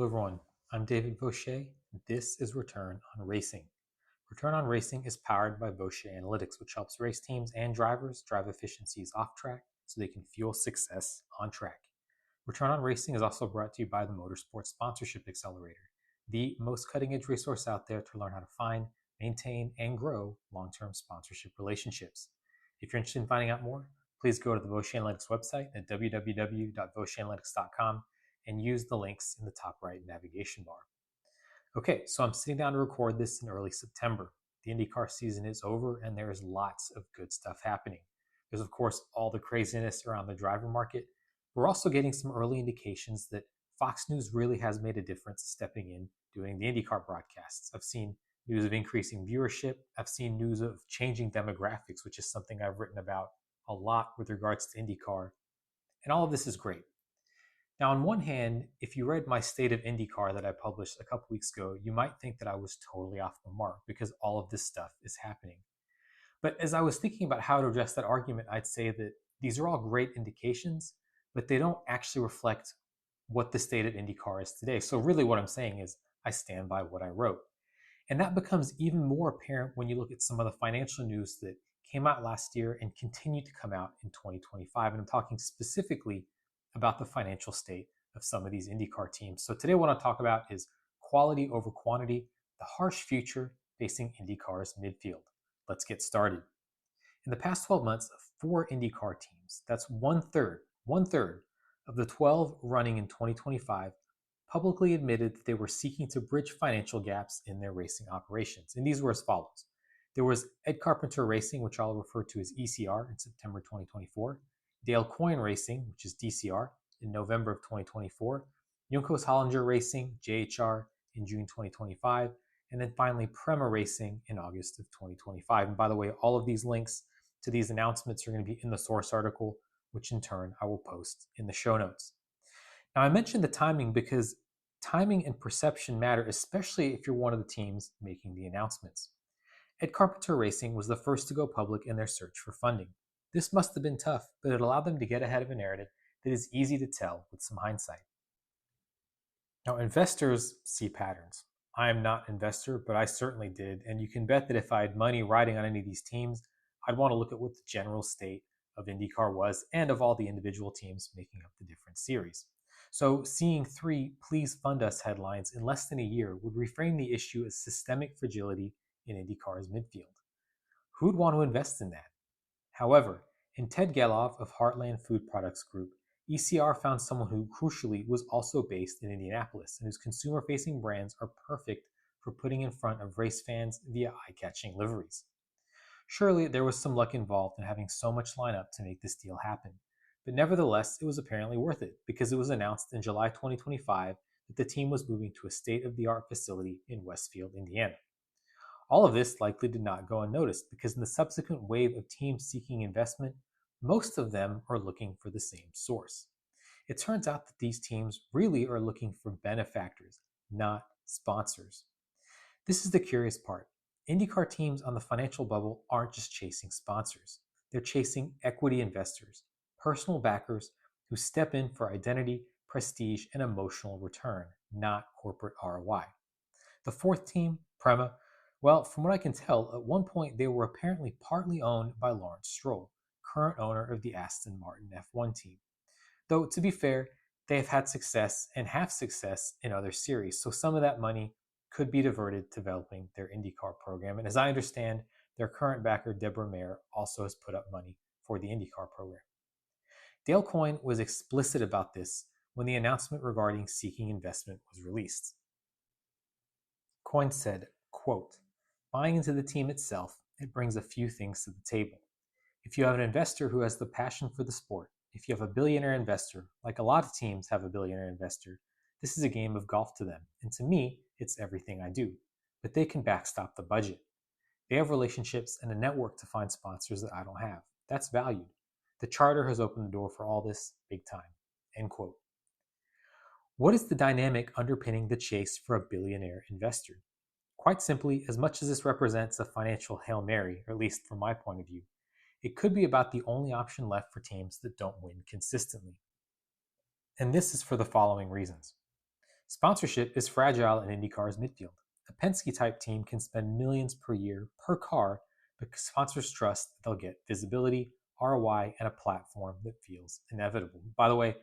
Hello everyone, I'm David Vaucher, and this is Return on Racing. Return on Racing is powered by Vaucher Analytics, which helps race teams and drivers drive efficiencies off track so they can fuel success on track. Return on Racing is also brought to you by the Motorsports Sponsorship Accelerator, the most cutting-edge resource out there to learn how to find, maintain, and grow long-term sponsorship relationships. If you're interested in finding out more, please go to the Vaucher Analytics website at www.vaucheranalytics.com and use the links in the top right navigation bar. Okay, so I'm sitting down to record this in early September. The IndyCar season is over and there is lots of good stuff happening. There's of course all the craziness around the driver market. We're also getting some early indications that Fox News really has made a difference stepping in doing the IndyCar broadcasts. I've seen news of increasing viewership. I've seen news of changing demographics, which is something I've written about a lot with regards to IndyCar. And all of this is great. Now, on one hand, if you read my State of IndyCar that I published a couple weeks ago, you might think that I was totally off the mark because all of this stuff is happening. But as I was thinking about how to address that argument, I'd say that these are all great indications, but they don't actually reflect what the state of IndyCar is today. So really what I'm saying is I stand by what I wrote. And that becomes even more apparent when you look at some of the financial news that came out last year and continue to come out in 2025. And I'm talking specifically about the financial state of some of these IndyCar teams. So today what I want to talk about is quality over quantity, the harsh future facing IndyCar's midfield. Let's get started. In the past 12 months, 4 IndyCar teams, that's one third of the 12 running in 2025, publicly admitted that they were seeking to bridge financial gaps in their racing operations. And these were as follows. There was Carpenter Racing, which I'll refer to as ECR in September 2024, Dale Coyne Racing, which is DCR, in November of 2024, Juncos Hollinger Racing, JHR, in June 2025, and then finally PREMA Racing in August of 2025. And by the way, all of these links to these announcements are going to be in the source article, which in turn I will post in the show notes. Now, I mentioned the timing because timing and perception matter, especially if you're one of the teams making the announcements. Carpenter Racing was the first to go public in their search for funding. This must have been tough, but it allowed them to get ahead of a narrative that is easy to tell with some hindsight. Now, investors see patterns. I am not an investor, but I certainly did, and you can bet that if I had money riding on any of these teams, I'd want to look at what the general state of IndyCar was and of all the individual teams making up the different series. So seeing 3 "Please fund us" headlines in less than a year would reframe the issue as systemic fragility in IndyCar's midfield. Who'd want to invest in that? However, in Ted Geloff of Heartland Food Products Group, ECR found someone who, crucially, was also based in Indianapolis and whose consumer-facing brands are perfect for putting in front of race fans via eye-catching liveries. Surely, there was some luck involved in having so much lineup to make this deal happen, but nevertheless, it was apparently worth it because it was announced in July 2025 that the team was moving to a state-of-the-art facility in Westfield, Indiana. All of this likely did not go unnoticed because in the subsequent wave of teams seeking investment, most of them are looking for the same source. It turns out that these teams really are looking for benefactors, not sponsors. This is the curious part. IndyCar teams on the financial bubble aren't just chasing sponsors. They're chasing equity investors, personal backers who step in for identity, prestige, and emotional return, not corporate ROI. The 4th team, PREMA, well, from what I can tell, at one point they were apparently partly owned by Lawrence Stroll, current owner of the Aston Martin F1 team. Though, to be fair, they have had success and have success in other series, so some of that money could be diverted to developing their IndyCar program. And as I understand, their current backer, Deborah Mayer, also has put up money for the IndyCar program. Dale Coyne was explicit about this when the announcement regarding seeking investment was released. Coyne said, quote, "Buying into the team itself, it brings a few things to the table. If you have an investor who has the passion for the sport, if you have a billionaire investor, like a lot of teams have a billionaire investor, this is a game of golf to them. And to me, it's everything I do. But they can backstop the budget. They have relationships and a network to find sponsors that I don't have. That's valued. The charter has opened the door for all this big time." End quote. What is the dynamic underpinning the chase for a billionaire investor? Quite simply, as much as this represents a financial Hail Mary, or at least from my point of view, it could be about the only option left for teams that don't win consistently. And this is for the following reasons. Sponsorship is fragile in IndyCar's midfield. A Penske-type team can spend millions per year per car because sponsors trust that they'll get visibility, ROI, and a platform that feels inevitable. By the way,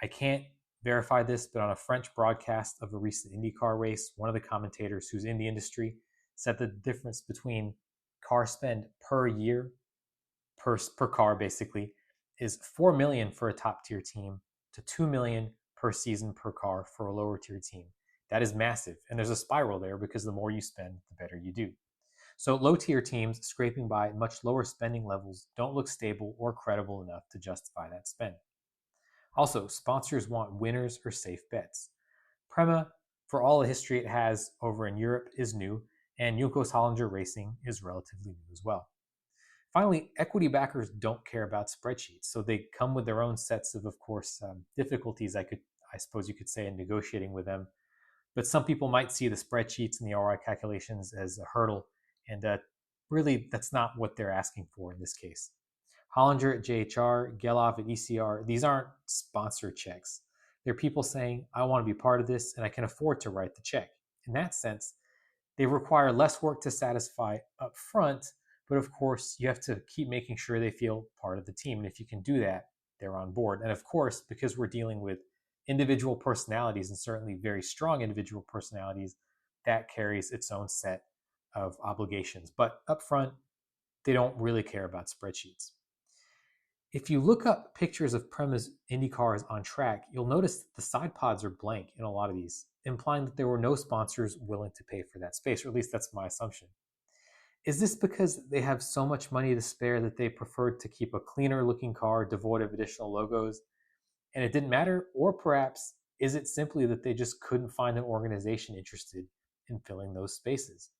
I can't verify this, but on a French broadcast of a recent IndyCar race, one of the commentators who's in the industry said the difference between car spend per year, per car basically, is $4 million for a top tier team to $2 million per season per car for a lower tier team. That is massive. And there's a spiral there because the more you spend, the better you do. So low tier teams scraping by much lower spending levels don't look stable or credible enough to justify that spend. Also, sponsors want winners or safe bets. PREMA, for all the history it has over in Europe, is new, and Juncos Hollinger Racing is relatively new as well. Finally, equity backers don't care about spreadsheets, so they come with their own sets of course, difficulties. I suppose you could say, in negotiating with them. But some people might see the spreadsheets and the ROI calculations as a hurdle, and really, that's not what they're asking for in this case. Hollinger at JHR, Gelov at ECR, these aren't sponsor checks. They're people saying, I want to be part of this and I can afford to write the check. In that sense, they require less work to satisfy up front, but of course, you have to keep making sure they feel part of the team. And if you can do that, they're on board. And of course, because we're dealing with individual personalities, and certainly very strong individual personalities, that carries its own set of obligations. But up front, they don't really care about spreadsheets. If you look up pictures of PREMA's IndyCars on track, you'll notice that the side pods are blank in a lot of these, implying that there were no sponsors willing to pay for that space, or at least that's my assumption. Is this because they have so much money to spare that they preferred to keep a cleaner looking car devoid of additional logos and it didn't matter? Or perhaps is it simply that they just couldn't find an organization interested in filling those spaces?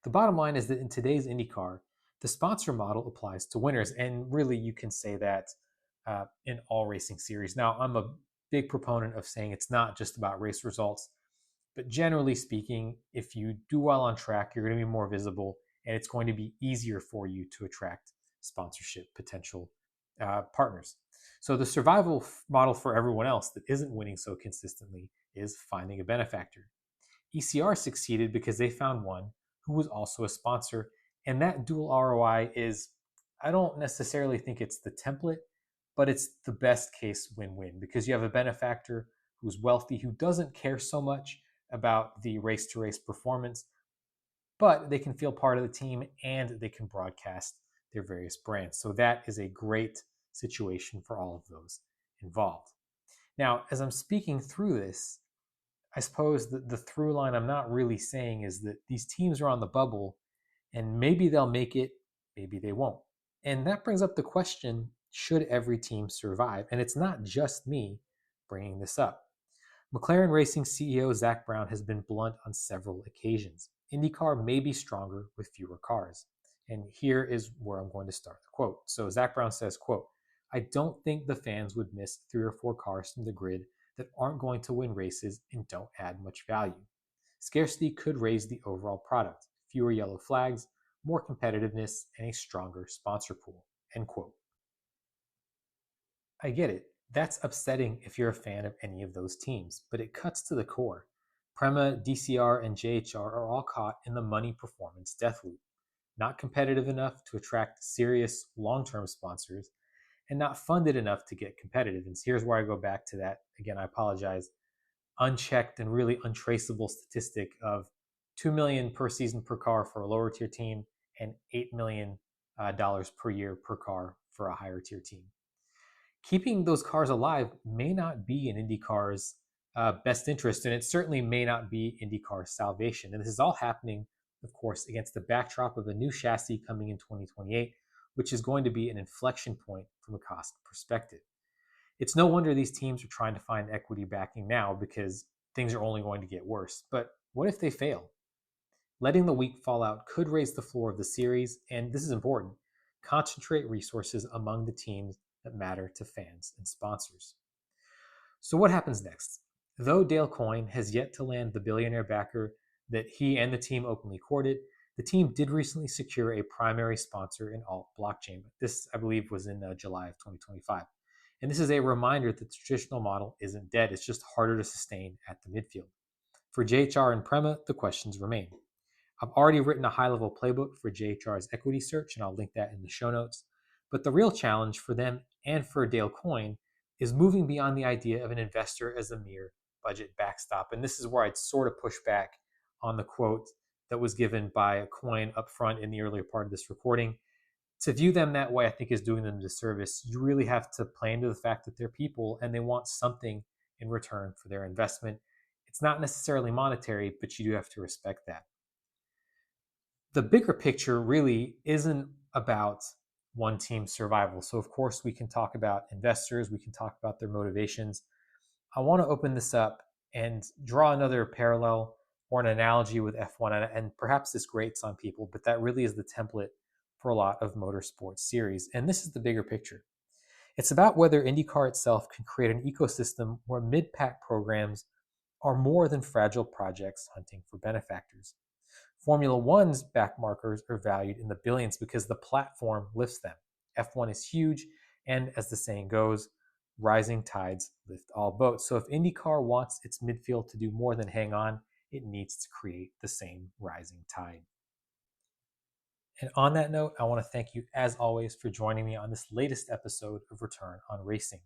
The bottom line is that in today's IndyCar, the sponsor model applies to winners, and really you can say that in all racing series. Now, I'm a big proponent of saying it's not just about race results, but generally speaking, if you do well on track, you're going to be more visible, and it's going to be easier for you to attract sponsorship potential partners. So the survival model for everyone else that isn't winning so consistently is finding a benefactor. ECR succeeded because they found one who was also a sponsor, and that dual ROI is, I don't necessarily think it's the template, but it's the best case win-win because you have a benefactor who's wealthy, who doesn't care so much about the race-to-race performance, but they can feel part of the team and they can broadcast their various brands. So that is a great situation for all of those involved. Now, as I'm speaking through this, I suppose the through line I'm not really saying is that these teams are on the bubble and maybe they'll make it, maybe they won't. And that brings up the question, should every team survive? And it's not just me bringing this up. McLaren Racing CEO Zak Brown has been blunt on several occasions. IndyCar may be stronger with fewer cars. And here is where I'm going to start the quote. So Zak Brown says, quote, I don't think the fans would miss 3 or 4 cars from the grid that aren't going to win races and don't add much value. Scarcity could raise the overall product, fewer yellow flags, more competitiveness, and a stronger sponsor pool, end quote. I get it. That's upsetting if you're a fan of any of those teams, but it cuts to the core. PREMA, DCR, and JHR are all caught in the money performance death loop, not competitive enough to attract serious long-term sponsors, and not funded enough to get competitive. And here's where I go back to that, again, I apologize, unchecked and really untraceable statistic of $2 million per season per car for a lower tier team and $8 million per year per car for a higher tier team. Keeping those cars alive may not be in IndyCar's best interest, and it certainly may not be IndyCar's salvation. And this is all happening, of course, against the backdrop of a new chassis coming in 2028, which is going to be an inflection point from a cost perspective. It's no wonder these teams are trying to find equity backing now because things are only going to get worse. But what if they fail? Letting the weak fall out could raise the floor of the series, and this is important, concentrate resources among the teams that matter to fans and sponsors. So what happens next? Though Dale Coyne has yet to land the billionaire backer that he and the team openly courted, the team did recently secure a primary sponsor in Alt Blockchain. This, I believe, was in July of 2025. And this is a reminder that the traditional model isn't dead, it's just harder to sustain at the midfield. For JHR and PREMA, the questions remain. I've already written a high-level playbook for JHR's equity search, and I'll link that in the show notes. But the real challenge for them and for Dale Coyne is moving beyond the idea of an investor as a mere budget backstop. And this is where I'd sort of push back on the quote that was given by Coyne up front in the earlier part of this recording. To view them that way, I think, is doing them a disservice. You really have to play into the fact that they're people and they want something in return for their investment. It's not necessarily monetary, but you do have to respect that. The bigger picture really isn't about one team's survival. So, of course, we can talk about investors, we can talk about their motivations. I want to open this up and draw another parallel or an analogy with F1. And perhaps this grates on people, but that really is the template for a lot of motorsports series. And this is the bigger picture. It's about whether IndyCar itself can create an ecosystem where mid-pack programs are more than fragile projects hunting for benefactors. Formula One's back markers are valued in the billions because the platform lifts them. F1 is huge, and as the saying goes, rising tides lift all boats. So if IndyCar wants its midfield to do more than hang on, it needs to create the same rising tide. And on that note, I want to thank you, as always, for joining me on this latest episode of Return on Racing.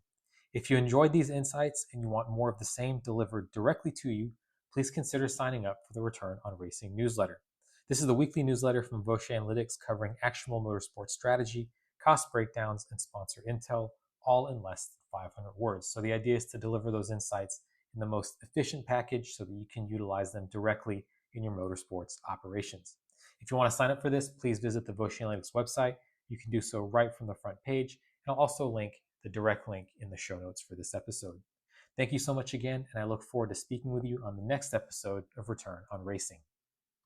If you enjoyed these insights and you want more of the same delivered directly to you, please consider signing up for the Return on Racing newsletter. This is the weekly newsletter from Vaucher Analytics covering actionable motorsport strategy, cost breakdowns, and sponsor intel, all in less than 500 words. So the idea is to deliver those insights in the most efficient package so that you can utilize them directly in your motorsports operations. If you want to sign up for this, please visit the Vaucher Analytics website. You can do so right from the front page, and I'll also link the direct link in the show notes for this episode. Thank you so much again, and I look forward to speaking with you on the next episode of Return on Racing.